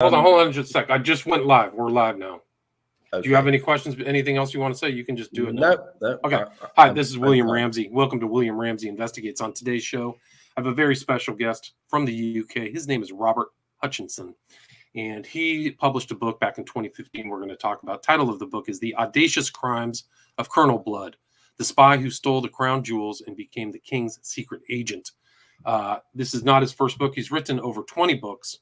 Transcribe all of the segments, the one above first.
Hold on just a sec. I just went live. We're live now. Okay. Do you have any questions? Anything else you want to say? You can just do it now. No. Okay. Hi, this is William Ramsey. Welcome to William Ramsey Investigates. On today's show, I have a very special guest from the UK. His name is Robert Hutchinson, and he published a book back in 2015 we're going to talk about. Title of the book is The Audacious Crimes of Colonel Blood, the spy who stole the crown jewels and became the king's secret agent. This is not his first book. He's written over 20 books.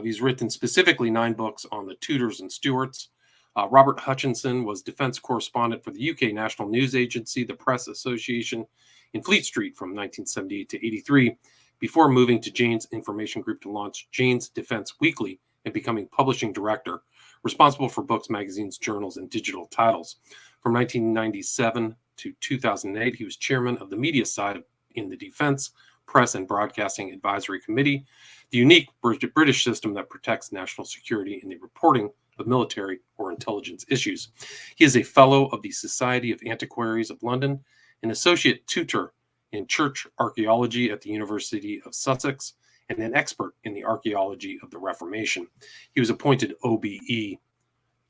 He's written specifically 9 books on the Tudors and Stuarts. Robert Hutchinson was defense correspondent for the UK National News Agency, the Press Association in Fleet Street from 1978 to 83, before moving to Jane's Information Group to launch Jane's Defense Weekly and becoming publishing director, responsible for books, magazines, journals, and digital titles. From 1997 to 2008, he was chairman of the media side in the Defense, Press, and Broadcasting Advisory Committee, the unique British system that protects national security in the reporting of military or intelligence issues. He is a fellow of the Society of Antiquaries of London, an associate tutor in church archaeology at the University of Sussex, and an expert in the archaeology of the Reformation. He was appointed OBE,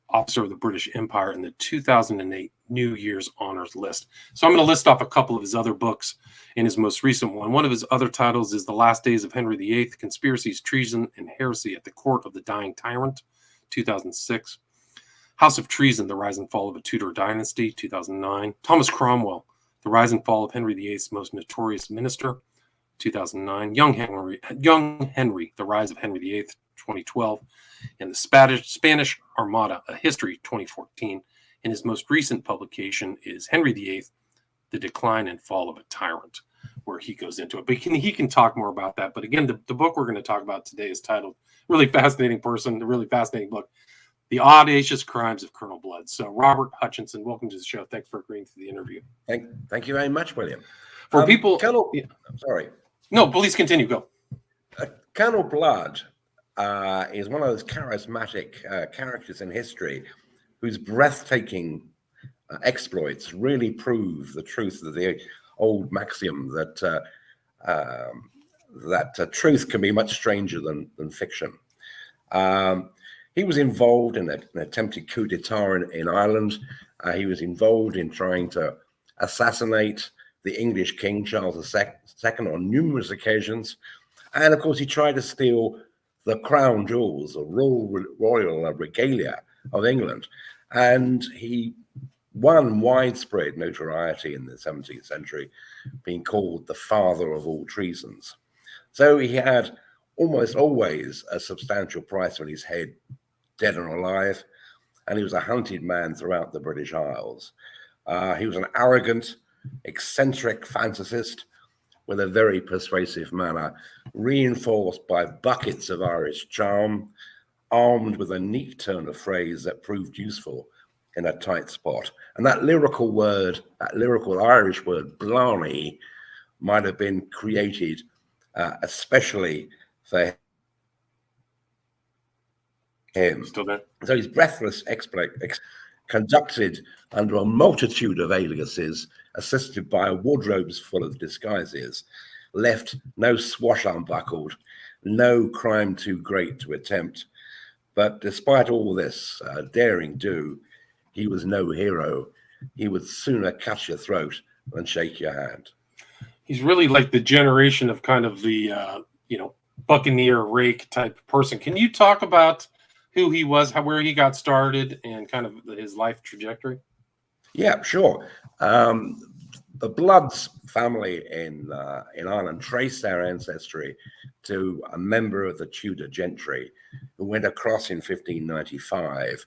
Officer of the British Empire, in the 2008 New Year's Honors List. So I'm going to list off a couple of his other books in his most recent one. One of his other titles is The Last Days of Henry VIII, Conspiracies, Treason, and Heresy at the Court of the Dying Tyrant, 2006. House of Treason, The Rise and Fall of a Tudor Dynasty, 2009. Thomas Cromwell, The Rise and Fall of Henry VIII's Most Notorious Minister, 2009. Young Henry, The Rise of Henry VIII, 2012. And the Spanish Armada, A History, 2014. And his most recent publication is Henry VIII, The Decline and Fall of a Tyrant, where he goes into it. But he can talk more about that. But again, the book we're going to talk about today is titled, really fascinating book, The Audacious Crimes of Colonel Blood. So Robert Hutchinson, welcome to the show. Thanks for agreeing to the interview. Thank you very much, William. For people... Sorry. No, please continue. Go. Colonel Blood is one of those charismatic characters in history whose breathtaking exploits really prove the truth of the old maxim that truth can be much stranger than fiction. He was involved in an attempted coup d'etat in Ireland. He was involved in trying to assassinate the English King Charles II on numerous occasions. And of course, he tried to steal the crown jewels, the royal regalia of England. And he won widespread notoriety in the 17th century, being called the father of all treasons. So he had almost always a substantial price on his head, dead or alive, and he was a hunted man throughout the British Isles. He was an arrogant, eccentric fantasist with a very persuasive manner, reinforced by buckets of Irish charm, armed with a neat turn of phrase that proved useful in a tight spot. And that lyrical Irish word, blarney, might have been created especially for him. Still there? So his breathless exploit conducted under a multitude of aliases, assisted by wardrobes full of disguises, left no swash unbuckled, no crime too great to attempt. But despite all this daring do, he was no hero. He would sooner cut your throat than shake your hand. He's really like the generation of kind of the, buccaneer rake type person. Can you talk about who he was, where he got started, and kind of his life trajectory? Yeah, sure. The Bloods family in Ireland traced their ancestry to a member of the Tudor gentry who went across in 1595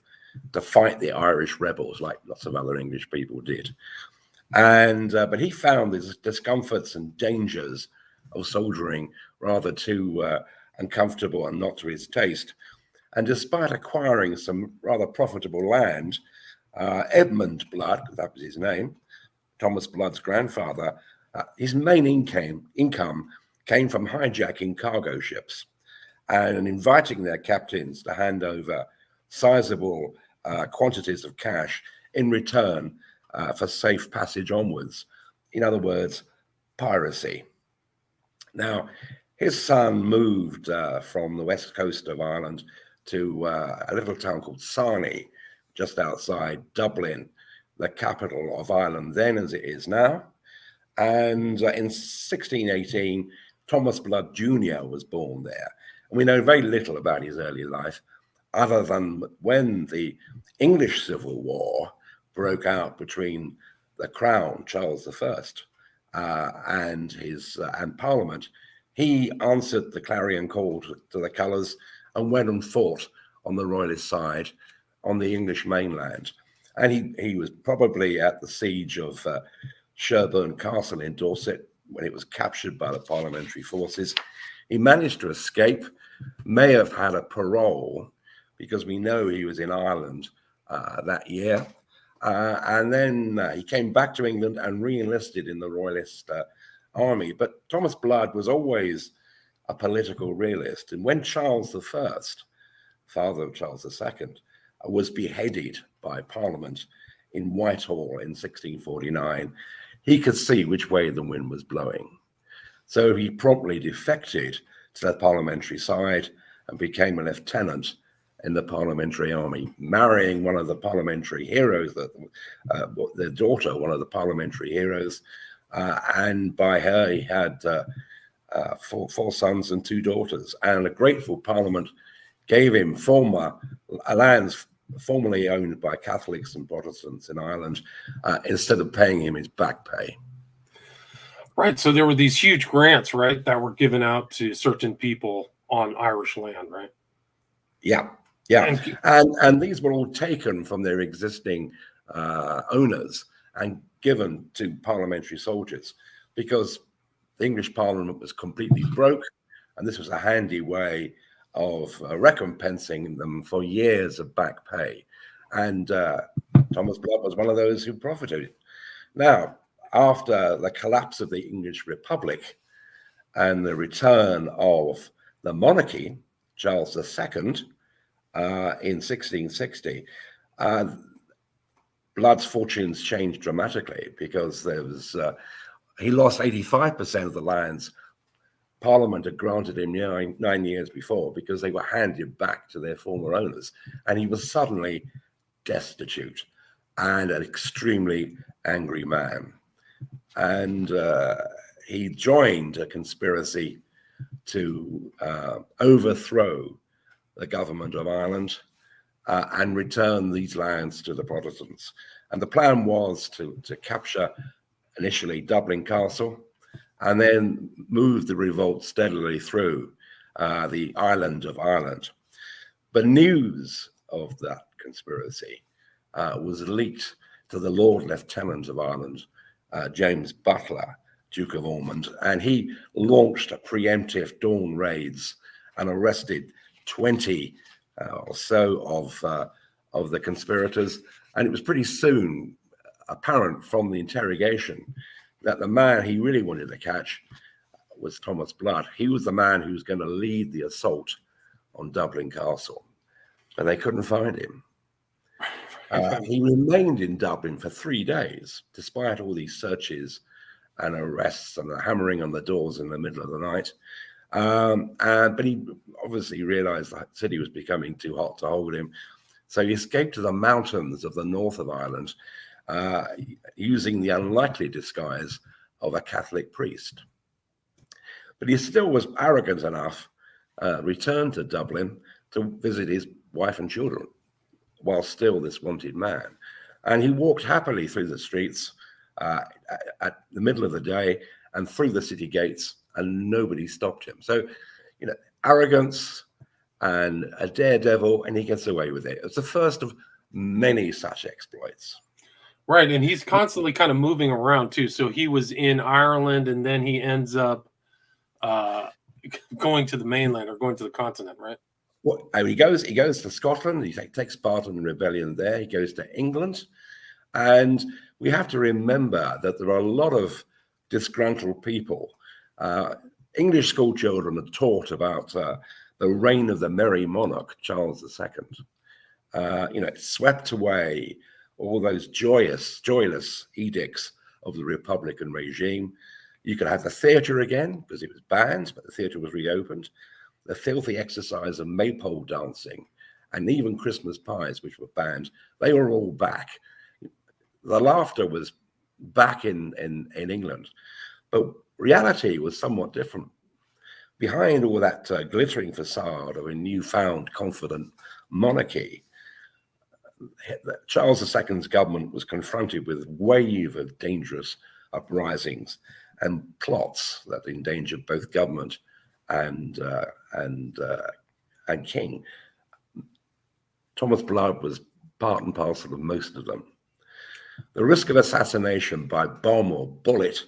to fight the Irish rebels, like lots of other English people did. And but he found the discomforts and dangers of soldiering rather too uncomfortable and not to his taste. And despite acquiring some rather profitable land, Edmund Blood, that was his name, Thomas Blood's grandfather, his main income came from hijacking cargo ships and inviting their captains to hand over sizable quantities of cash in return for safe passage onwards. In other words, piracy. Now, his son moved from the west coast of Ireland to a little town called Sarnie, just outside Dublin, the capital of Ireland then as it is now. And in 1618, Thomas Blood Jr. was born there. And we know very little about his early life, other than when the English Civil War broke out between the Crown, Charles I, and Parliament. He answered the clarion call to the colours and went and fought on the Royalist side on the English mainland. And he was probably at the siege of Sherborne Castle in Dorset when it was captured by the parliamentary forces. He managed to escape, may have had a parole, because we know he was in Ireland that year. And then he came back to England and re-enlisted in the Royalist army. But Thomas Blood was always a political realist. And when Charles I, father of Charles II, was beheaded by Parliament in Whitehall in 1649, he could see which way the wind was blowing. So he promptly defected to the parliamentary side and became a lieutenant in the parliamentary army, marrying one of the parliamentary heroes, their daughter, one of the parliamentary heroes. And by her, he had four sons and 2 daughters. And a grateful parliament gave him lands formerly owned by Catholics and Protestants in Ireland, instead of paying him his back pay. Right. So there were these huge grants, right, that were given out to certain people on Irish land, right? Yeah. And these were all taken from their existing owners and given to parliamentary soldiers, because the English Parliament was completely broke, and this was a handy way of recompensing them for years of back pay. And Thomas Blood was one of those who profited. Now, after the collapse of the English Republic and the return of the monarchy, Charles II, in 1660, Blood's fortunes changed dramatically, because he lost 85% of the lands Parliament had granted him 9 years before, because they were handed back to their former owners, and he was suddenly destitute and an extremely angry man. And he joined a conspiracy to overthrow the government of Ireland and return these lands to the Protestants. And the plan was to capture initially Dublin Castle, and then move the revolt steadily through the island of Ireland. But news of that conspiracy was leaked to the Lord Lieutenant of Ireland, James Butler, Duke of Ormond, and he launched a preemptive dawn raids and arrested 20 or so of the conspirators. And it was pretty soon apparent from the interrogation that the man he really wanted to catch was Thomas Blood. He was the man who was going to lead the assault on Dublin Castle, but they couldn't find him. He remained in Dublin for 3 days, despite all these searches and arrests and the hammering on the doors in the middle of the night. But he obviously realized the city was becoming too hot to hold him. So he escaped to the mountains of the north of Ireland, using the unlikely disguise of a Catholic priest. But he still was arrogant enough, returned to Dublin to visit his wife and children, while still this wanted man. And he walked happily through the streets at the middle of the day and through the city gates, and nobody stopped him. So, arrogance and a daredevil, and he gets away with it. It's the first of many such exploits. Right, and he's constantly kind of moving around too. So he was in Ireland, and then he ends up going to the mainland or going to the continent, right? Well, he goes to Scotland. He takes part in the rebellion there. He goes to England, and we have to remember that there are a lot of disgruntled people. English school children are taught about the reign of the merry monarch, Charles II. Swept away all those joyless edicts of the Republican regime. You could have the theatre again, because it was banned, but the theatre was reopened. The filthy exercise of maypole dancing and even Christmas pies, which were banned, they were all back. The laughter was back in England, but reality was somewhat different. Behind all that glittering facade of a newfound confident monarchy, Charles II's government was confronted with a wave of dangerous uprisings and plots that endangered both government and king. Thomas Blood was part and parcel of most of them. The risk of assassination by bomb or bullet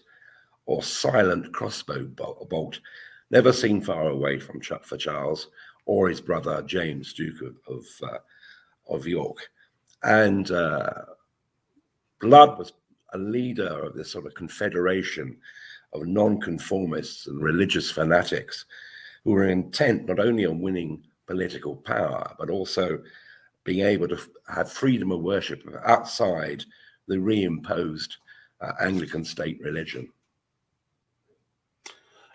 or silent crossbow bolt never seemed far away for Charles or his brother James, Duke of York. And Blood was a leader of this sort of confederation of nonconformists and religious fanatics who were intent not only on winning political power, but also being able to have freedom of worship outside the reimposed Anglican state religion.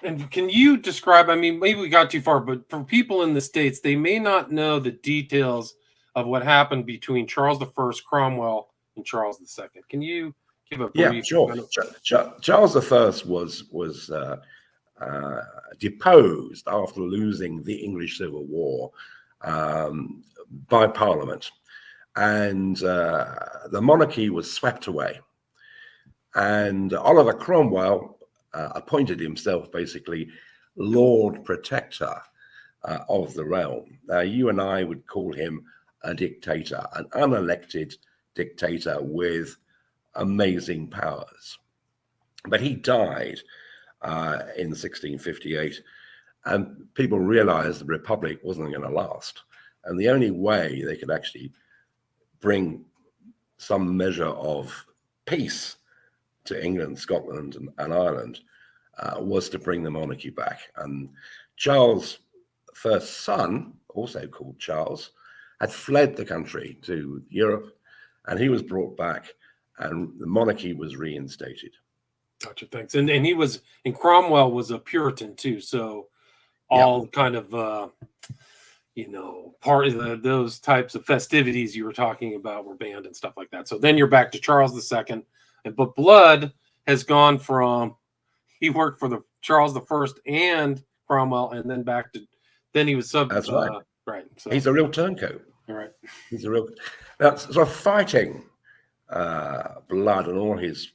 And can you describe, I mean, maybe we got too far, but for people in the States, they may not know the details of what happened between Charles I, Cromwell, and Charles II. Can you give a brief? Yeah, sure. Charles I was deposed after losing the English Civil War by Parliament, and the monarchy was swept away. And Oliver Cromwell appointed himself basically Lord Protector of the realm. Now, you and I would call him a dictator, an unelected dictator with amazing powers. But he died in 1658, and people realized the Republic wasn't going to last. And the only way they could actually bring some measure of peace to England, Scotland, and Ireland was to bring the monarchy back. And Charles' first son, also called Charles, had fled the country to Europe, and he was brought back, and the monarchy was reinstated. Gotcha, thanks. And Cromwell was a Puritan too, so all kind of part of those types of festivities you were talking about were banned and stuff like that. So then you're back to Charles II, but Blood has gone from, he worked for the Charles I and Cromwell, and then back to, then he was That's right. Right. So he's a real turncoat. All right. He's a real, now sort of fighting Blood and all his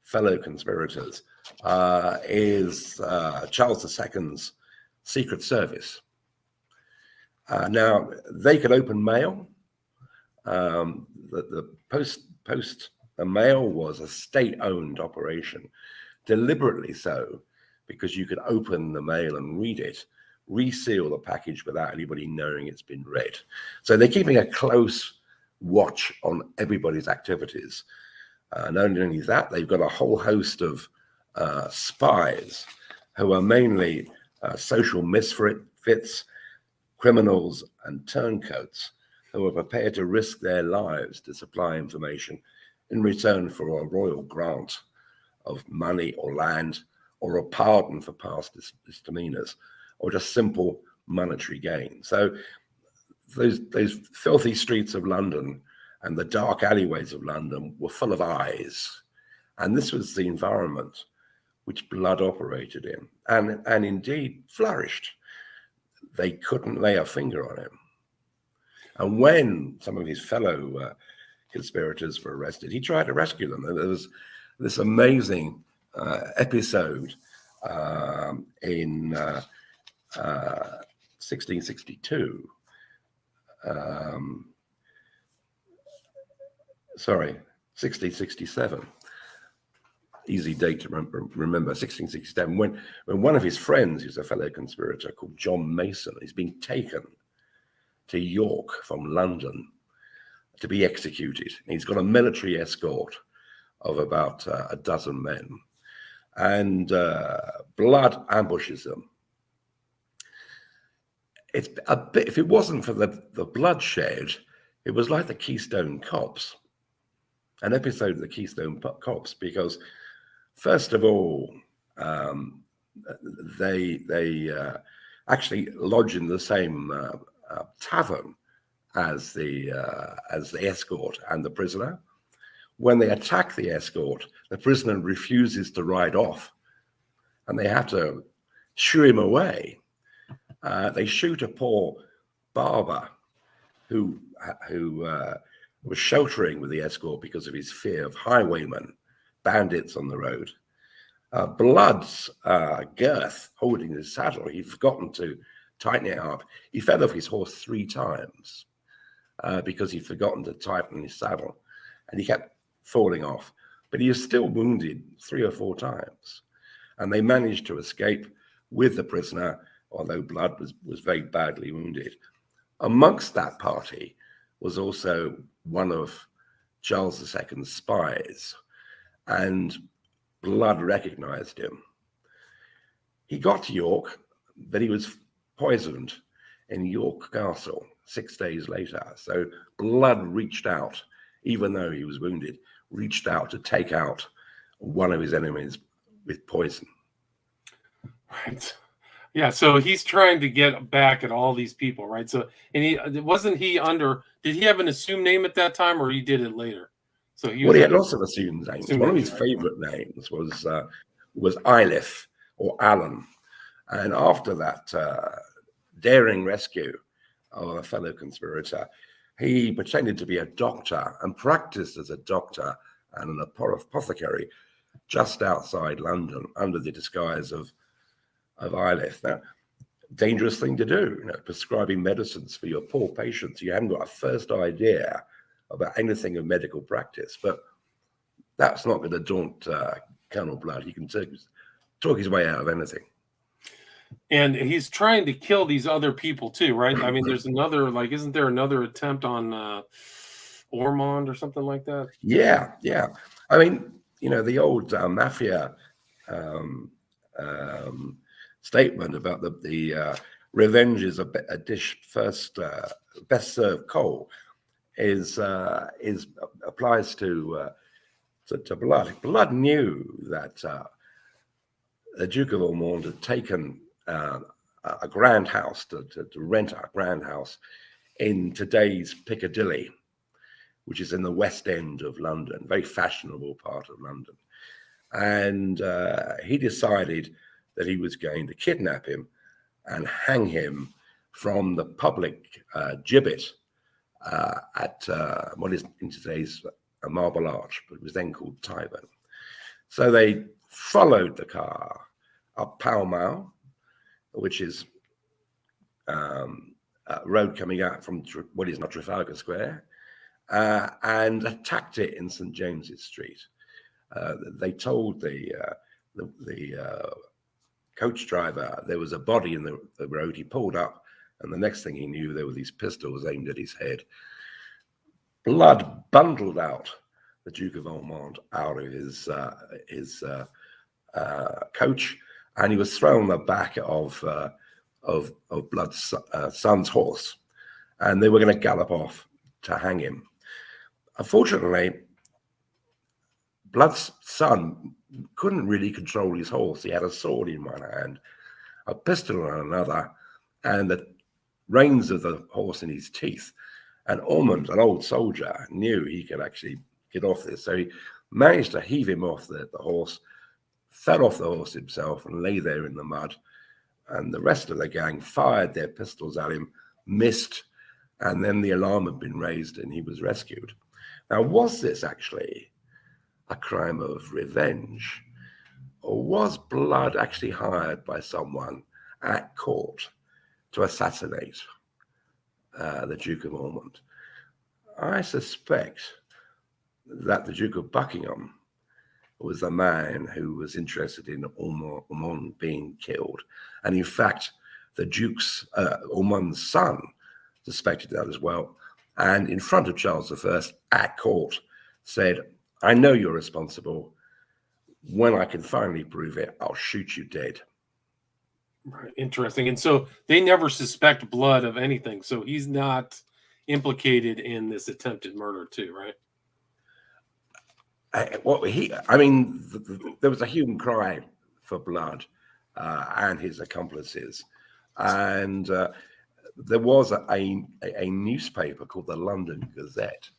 fellow conspirators is Charles II's Secret Service. Now, they could open mail. The post mail was a state-owned operation, deliberately so, because you could open the mail and read it, reseal the package without anybody knowing it's been read. So they're keeping a close watch on everybody's activities. Not only that, they've got a whole host of spies who are mainly social misfits, criminals, and turncoats who are prepared to risk their lives to supply information in return for a royal grant of money or land, or a pardon for past misdemeanors, or just simple monetary gain. So those filthy streets of London and the dark alleyways of London were full of eyes. And this was the environment which Blood operated in, and indeed flourished. They couldn't lay a finger on him. And when some of his fellow conspirators were arrested, he tried to rescue them. And there was this amazing episode in 1662. 1667. Easy date to remember, 1667, when one of his friends, who's a fellow conspirator called John Mason, is being taken to York from London to be executed. He's got a military escort of about a dozen men, and Blood ambushes them. It's a bit, if it wasn't for the bloodshed, it was like the Keystone Cops, an episode of the Keystone Cops, because first of all, they actually lodge in the same tavern as the escort and the prisoner. When they attack the escort, the prisoner refuses to ride off, and they have to shoo him away. They shoot a poor barber who was sheltering with the escort because of his fear of highwaymen, bandits on the road. Blood's girth holding his saddle, he'd forgotten to tighten it up. He fell off his horse 3 times because he'd forgotten to tighten his saddle, and he kept falling off. But he was still wounded 3 or 4 times, and they managed to escape with the prisoner, although Blood was very badly wounded. Amongst that party was also one of Charles II's spies, and Blood recognized him. He got to York, but he was poisoned in York Castle 6 days later. So Blood reached out, even though he was wounded, reached out to take out one of his enemies with poison. Right. Yeah, so he's trying to get back at all these people, right? So, and did he have an assumed name at that time, or he did it later? So he had lots of assumed names. One of his favorite names was Iliffe or Alan. And after that daring rescue of a fellow conspirator, he pretended to be a doctor and practiced as a doctor and an apothecary just outside London under the disguise of Iliffe. Now, dangerous thing to do, prescribing medicines for your poor patients. You haven't got a first idea about anything of medical practice, but that's not going to daunt Colonel Blood. He can talk his way out of anything. And he's trying to kill these other people too, right? I mean, there's another, isn't there another attempt on Ormond or something like that? Yeah. I mean, the old mafia statement about the revenge is a dish first, best served cold applies to Blood. Blood knew that the Duke of Ormond had taken a grand house to rent a grand house in today's Piccadilly, which is in the West End of London, very fashionable part of London. And he decided that he was going to kidnap him and hang him from the public gibbet at what is in today's Marble Arch, but it was then called Tyburn. So they followed the car up Pall Mall, which is a road coming out from what is now Trafalgar Square, and attacked it in St. James's Street. They told the coach driver there was a body in the road. He pulled up, and the next thing he knew, there were these pistols aimed at his head. Blood bundled out the Duke of Ormond out of his coach, and he was thrown on the back of Blood's son's horse, and they were going to gallop off to hang him. Unfortunately, Blood's son couldn't really control his horse. He had a sword in one hand, a pistol in another, and the reins of the horse in his teeth. And Ormond, an old soldier, knew he could actually get off this. So he managed to heave him off the horse, fell off the horse himself, and lay there in the mud. And the rest of the gang fired their pistols at him, missed, and then the alarm had been raised and he was rescued. Now, was this actually a crime of revenge, or was Blood actually hired by someone at court to assassinate the Duke of Ormond? I suspect that the Duke of Buckingham was the man who was interested in Ormond being killed. And in fact, the Duke's, Ormond's son, suspected that as well. And in front of Charles I at court said, "I know you're responsible. When I can finally prove it, I'll shoot you dead." Right. Interesting. And so they never suspect Blood of anything. So he's not implicated in this attempted murder too, right? There was a hue and cry for Blood and his accomplices. And there was a newspaper called the London Gazette,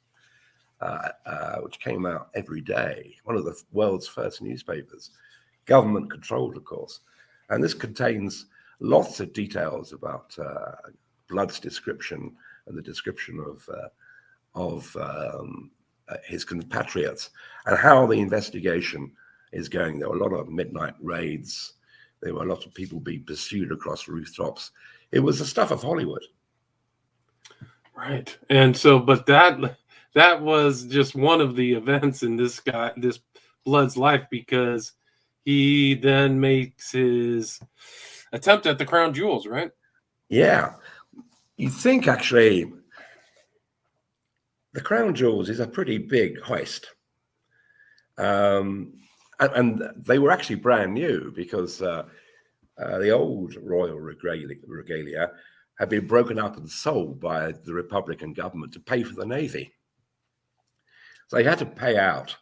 which came out every day, one of the world's first newspapers, government controlled, of course. And this contains lots of details about Blood's description and the description of his compatriots and how the investigation is going. There were a lot of midnight raids. There were a lot of people being pursued across rooftops. It was the stuff of Hollywood. Right. And so, but that was just one of the events in this Blood's life, because he then makes his attempt at the crown jewels, right? Yeah. You think actually the crown jewels is a pretty big heist. And they were actually brand new, because the old royal regalia had been broken up and sold by the Republican government to pay for the Navy. So they had to pay out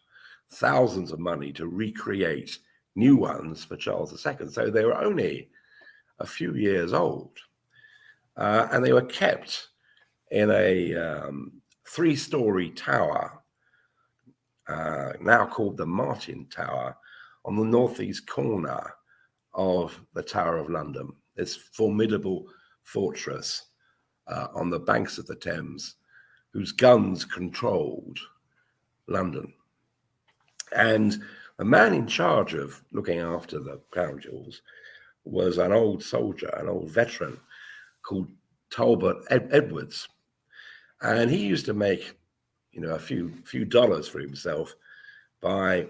thousands of money to recreate new ones for Charles II. So they were only a few years old. And they were kept in a 3-story tower, now called the Martin Tower, on the northeast corner of the Tower of London, this formidable fortress on the banks of the Thames, whose guns controlled London. And the man in charge of looking after the crown jewels was an old soldier, an old veteran called Talbot Edwards. And he used to make, a few dollars for himself by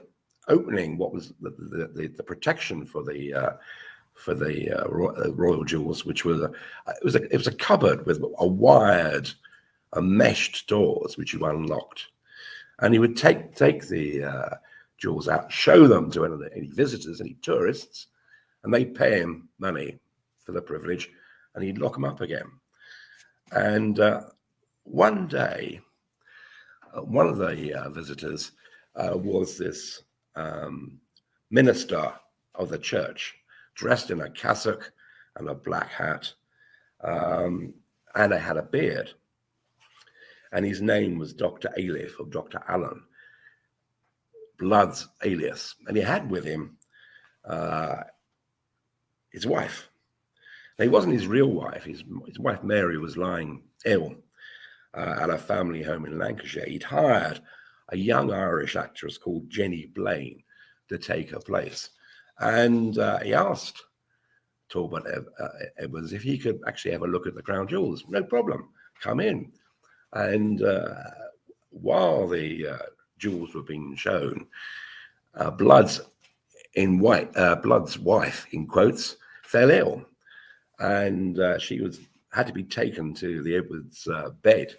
opening what was the protection for the royal jewels, which was it was a cupboard with a meshed doors which you unlocked, and he would take the jewels out, show them to any visitors, any tourists, and they'd pay him money for the privilege, and he'd lock them up again. And one day, one of the visitors was this minister of the church, dressed in a cassock and a black hat, and he had a beard. And his name was Dr. Aleph, or Dr. Allen, Blood's alias. And he had with him his wife. Now, he wasn't his real wife. His wife Mary was lying ill at a family home in Lancashire. He'd hired a young Irish actress called Jenny Blaine to take her place. And he asked Talbot Edwards if he could actually have a look at the crown jewels. No problem, come in. And while the jewels were being shown, Blood's wife, in quotes, fell ill. And she had to be taken to the Edwards bed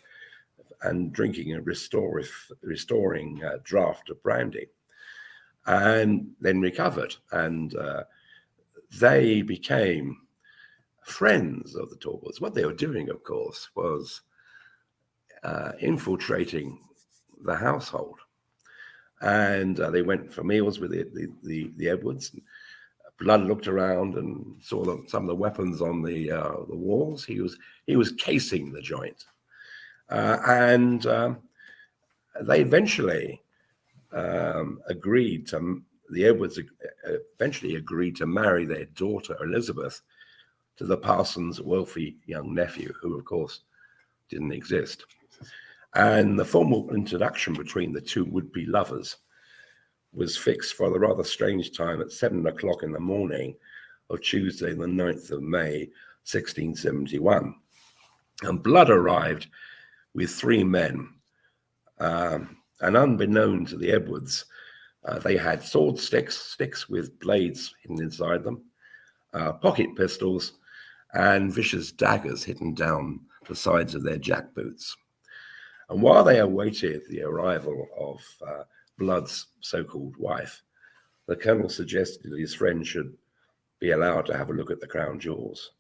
and drinking a restoring draught of brandy, and then recovered. And they became friends of the Talbots. What they were doing, of course, was infiltrating the household. And they went for meals with the Edwards. Blood looked around and saw some of the weapons on the walls. He was casing the joint, and they eventually agreed to. The Edwards eventually agreed to marry their daughter Elizabeth to the parson's wealthy young nephew, who of course didn't exist. And the formal introduction between the two would-be lovers was fixed for the rather strange time at 7 o'clock in the morning of Tuesday, the 9th of May, 1671. And Blood arrived with 3 men. And unbeknown to the Edwards, they had sword sticks with blades hidden inside them, pocket pistols, and vicious daggers hidden down the sides of their jackboots. And while they awaited the arrival of Blood's so-called wife, the colonel suggested that his friend should be allowed to have a look at the crown jewels.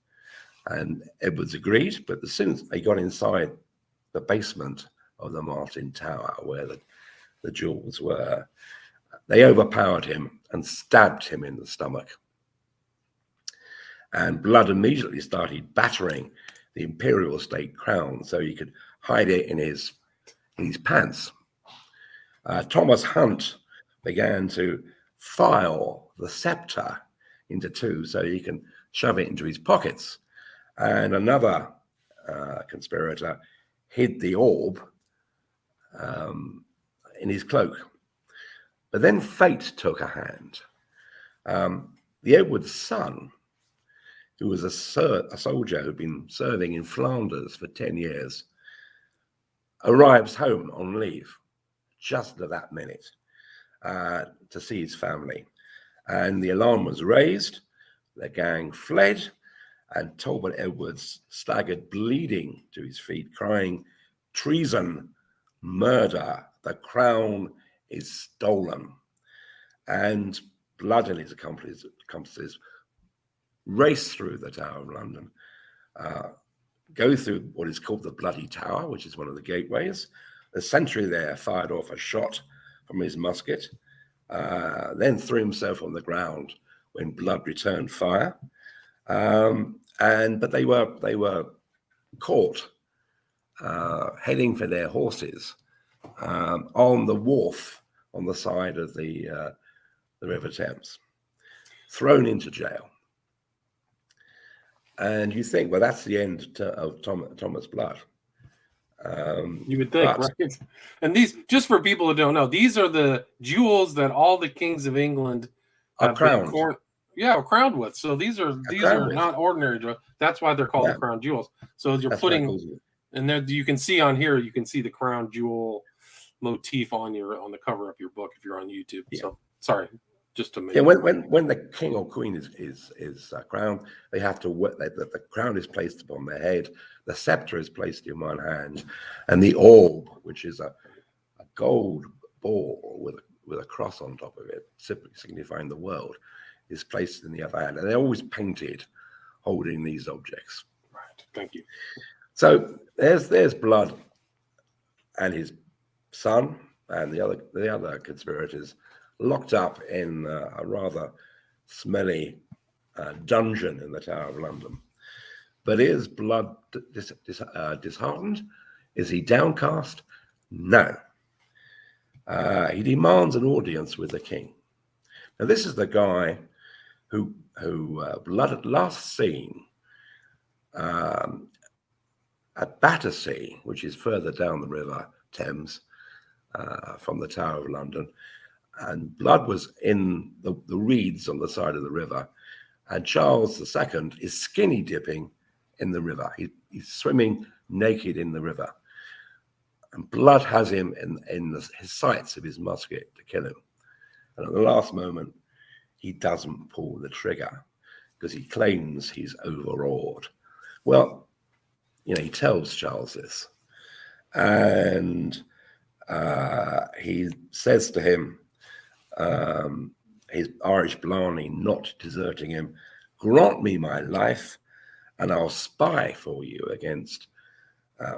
And Edwards agreed, but as soon as they got inside the basement of the Martin Tower, where the jewels were, they overpowered him and stabbed him in the stomach. And Blood immediately started battering the imperial state crown, so he could hide it in his pants. Thomas Hunt began to file the scepter into two so he can shove it into his pockets. And another conspirator hid the orb in his cloak. But then fate took a hand. The Edward's son, who was a soldier who'd been serving in Flanders for 10 years, arrives home on leave just at that minute to see his family. And the alarm was raised, the gang fled, and Talbot Edwards staggered bleeding to his feet, crying, "Treason, murder, the crown is stolen." And Blood and his accomplices race through the Tower of London, go through what is called the Bloody Tower, which is one of the gateways. The sentry there fired off a shot from his musket, then threw himself on the ground when Blood returned fire. But they were caught heading for their horses on the wharf on the side of the River Thames, thrown into jail. And you think, well, that's the end of Thomas Blood. You would think, right? And these, just for people who don't know, these are the jewels that all the kings of England are crowned. Crowned with. So these are not ordinary jewels. That's why they're called the crown jewels. So you're putting, and there you can see on here, you can see the crown jewel motif on the cover of your book if you're on YouTube. Yeah. So sorry. Just to make when the king or queen is crowned, they have to the crown is placed upon their head, the scepter is placed in one hand, and the orb, which is a gold ball with a cross on top of it, signifying the world, is placed in the other hand, and they're always painted holding these objects. Right. Thank you. So there's Blood and his son and the other conspirators, locked up in a rather smelly dungeon in the Tower of London. But is Blood disheartened? Is he downcast? No. He demands an audience with the king. Now, this is the guy who Blood had last seen at Battersea, which is further down the River Thames from the Tower of London. And Blood was in the reeds on the side of the river, and Charles II is skinny dipping in the river. He's swimming naked in the river, and Blood has him in his sights of his musket to kill him. And at the last moment, he doesn't pull the trigger because he claims he's overawed. Well, he tells Charles this, and he says to him, his Irish Blarney not deserting him, "Grant me my life, and I'll spy for you against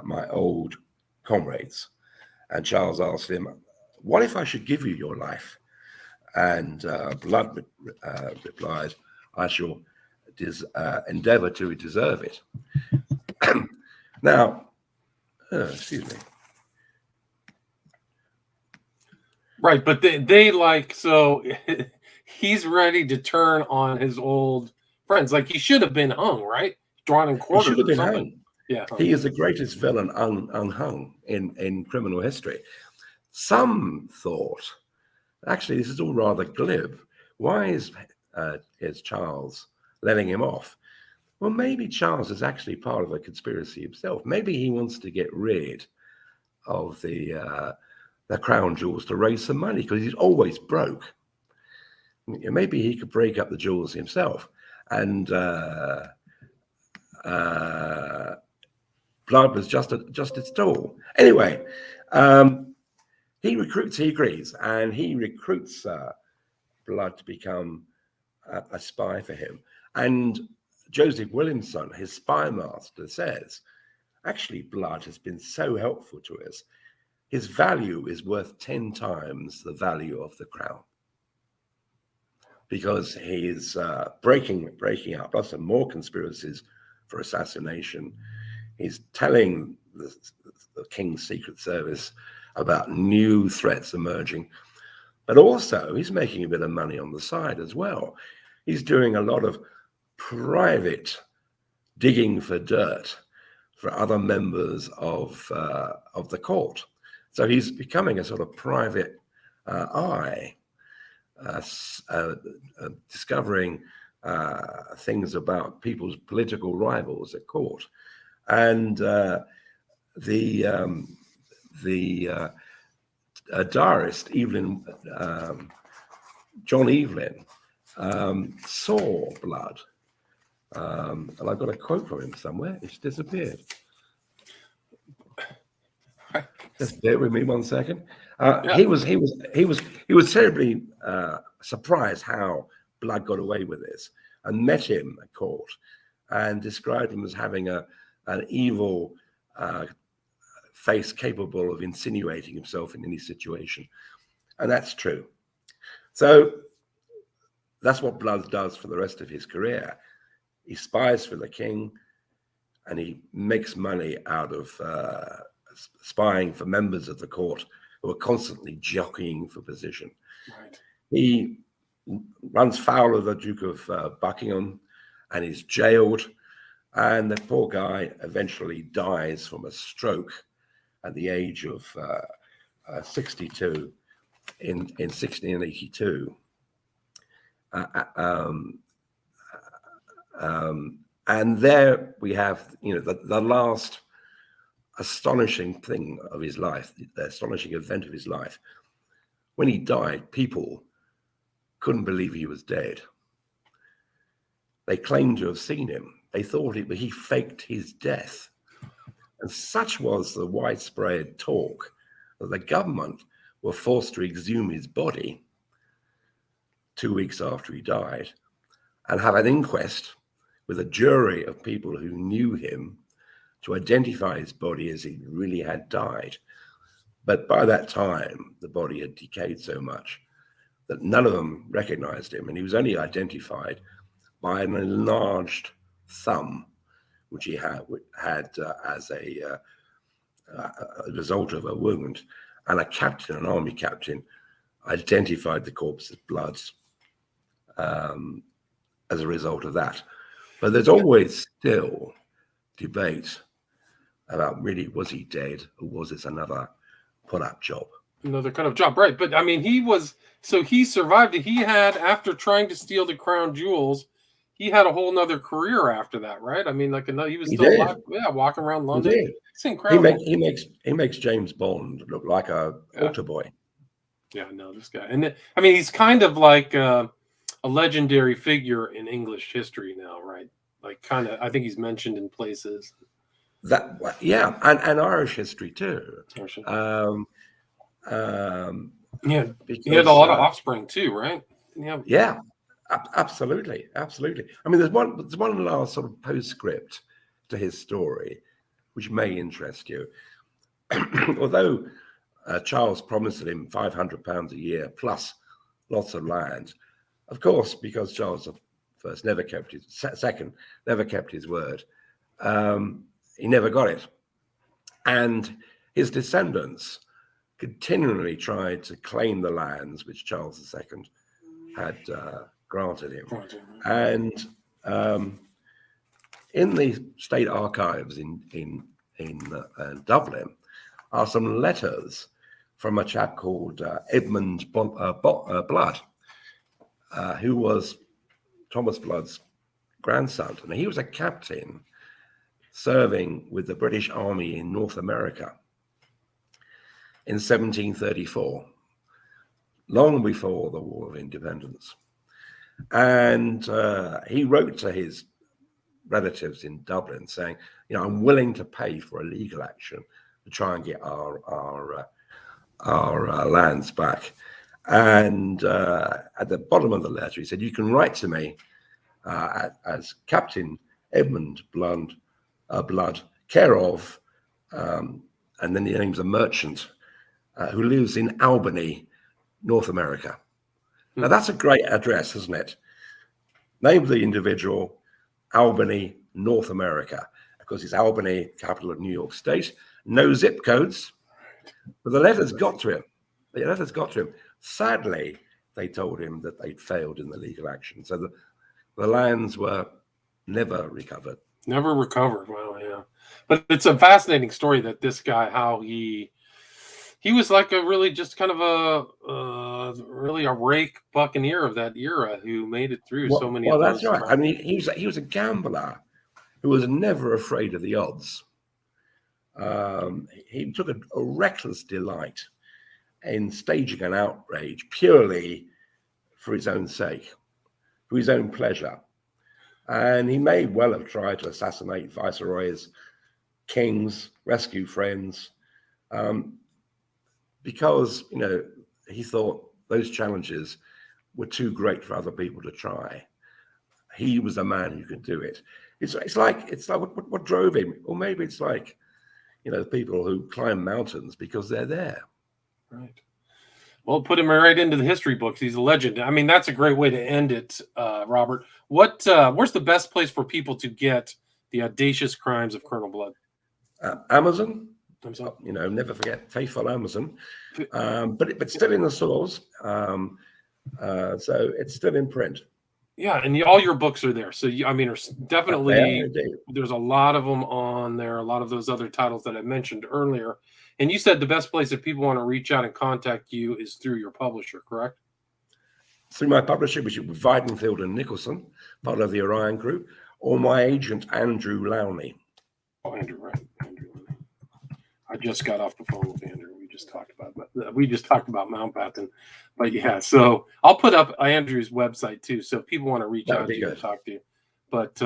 my old comrades." And Charles asked him, "What if I should give you your life?" And Blood replied, "I shall endeavor to deserve it." Now, excuse me. Right, but they like, so he's ready to turn on his old friends. Like, he should have been hung, right? Drawn and quartered. He should have been hung. Yeah, he is the greatest villain unhung in criminal history. Some thought, actually, this is all rather glib. Why is Charles letting him off? Well, maybe Charles is actually part of a conspiracy himself. Maybe he wants to get rid of the crown jewels to raise some money because he's always broke. Maybe he could break up the jewels himself. And Blood was just its tool. Anyway, he agrees, and he recruits Blood to become a spy for him. And Joseph Williamson, his spy master, says, actually, Blood has been so helpful to us. His value is worth 10 times the value of the crown, because he is breaking up lots of more conspiracies for assassination. He's telling the King's Secret Service about new threats emerging, but also he's making a bit of money on the side as well. He's doing a lot of private digging for dirt for other members of the court. So he's becoming a sort of private eye, discovering things about people's political rivals at court. And diarist Evelyn, John Evelyn, saw blood. And I've got a quote from him somewhere. It's disappeared. Just bear with me 1 second. He was terribly surprised how Blood got away with this, and met him at court, and described him as having an evil face capable of insinuating himself in any situation, and that's true. So that's what Blood does for the rest of his career. He spies for the king, and he makes money out of spying for members of the court who are constantly jockeying for position. Right. He runs foul of the Duke of Buckingham and is jailed, and the poor guy eventually dies from a stroke at the age of 62 in 1682. And there we have, the last astonishing thing of his life, the astonishing event of his life. When he died, people couldn't believe he was dead. They claimed to have seen him. They thought he faked his death. And such was the widespread talk that the government were forced to exhume his body 2 weeks after he died and have an inquest with a jury of people who knew him to identify his body as he really had died. But by that time, the body had decayed so much that none of them recognized him, and he was only identified by an enlarged thumb, which he had as a result of a wound. And an army captain, identified the corpse as Blood as a result of that. But there's always still debate about, really, was he dead, or was this another put-up job? Another kind of job, right? But I mean, he survived it. He had, after trying to steal the crown jewels, he had a whole nother career after that, right? I mean, he was still alive, walking around London. He did. It's incredible. He makes James Bond look like a altar boy. Yeah, no, this guy, and I mean, he's kind of like a legendary figure in English history now, right? Like, kind of, I think he's mentioned in places. And Irish history too. Yeah, he had a lot of offspring too, right? Yeah, absolutely. I mean, there's one last sort of postscript to his story, which may interest you. Although Charles promised him £500 a year plus lots of land, of course, because Charles I never kept his word. He never got it, and his descendants continually tried to claim the lands which Charles II had granted him. And in the state archives in Dublin are some letters from a chap called Edmund Blood, who was Thomas Blood's grandson, and he was a captain serving with the British Army in North America in 1734, long before the War of Independence. And he wrote to his relatives in Dublin saying, I'm willing to pay for a legal action to try and get our lands back. And at the bottom of the letter, he said, you can write to me as Captain Edmund Blood, care of, and then he names a merchant who lives in Albany, North America. Now, that's a great address, isn't it? Name of the individual, Albany, North America. A because it's Albany, capital of New York State. No zip codes, but the letters got to him. The letters got to him. Sadly, they told him that they'd failed in the legal action. So the lands were never recovered. Never recovered. Wow, yeah. But it's a fascinating story that this guy, how he was like a really just kind of really a rake buccaneer of that era who made it through so many well, of that's those. right. I mean, he was a gambler who was never afraid of the odds. He took a reckless delight in staging an outrage purely for his own sake, for his own pleasure. And he may well have tried to assassinate viceroys, kings, rescue friends, because, you know, he thought those challenges were too great for other people to try. He was the man who could do it. It's like what drove him, or maybe it's like, you know, people who climb mountains because they're there. Right. Well, put him right into the history books. He's a legend. I mean, that's a great way to end it, Robert. Where's the best place for people to get the Audacious Crimes of Colonel Blood? Amazon. So. You know, never forget faithful Amazon. But still in the stores. So it's still in print. Yeah, and all your books are there. So, I mean, there's definitely, there's a lot of them on there, a lot of those other titles that I mentioned earlier. And you said the best place if people want to reach out and contact you is through your publisher, correct? Through my publisher, which is Weidenfeld and Nicholson, part of the Orion Group, or my agent, Andrew Lowney. Oh, Andrew, right. Andrew Lowney. I just got off the phone with Andrew. We just talked about Mountbatten, but yeah. So I'll put up Andrew's website too, so if people want to reach out to you and talk to you. But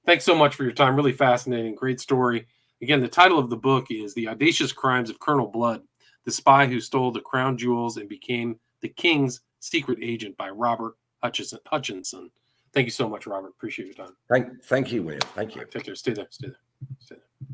thanks so much for your time. Really fascinating, great story. Again, the title of the book is "The Audacious Crimes of Colonel Blood: The Spy Who Stole the Crown Jewels and Became the King's Secret Agent" by Robert Hutchinson. Thank you so much, Robert. Appreciate your time. Thank you, William. Thank you. Right, take care. Stay there.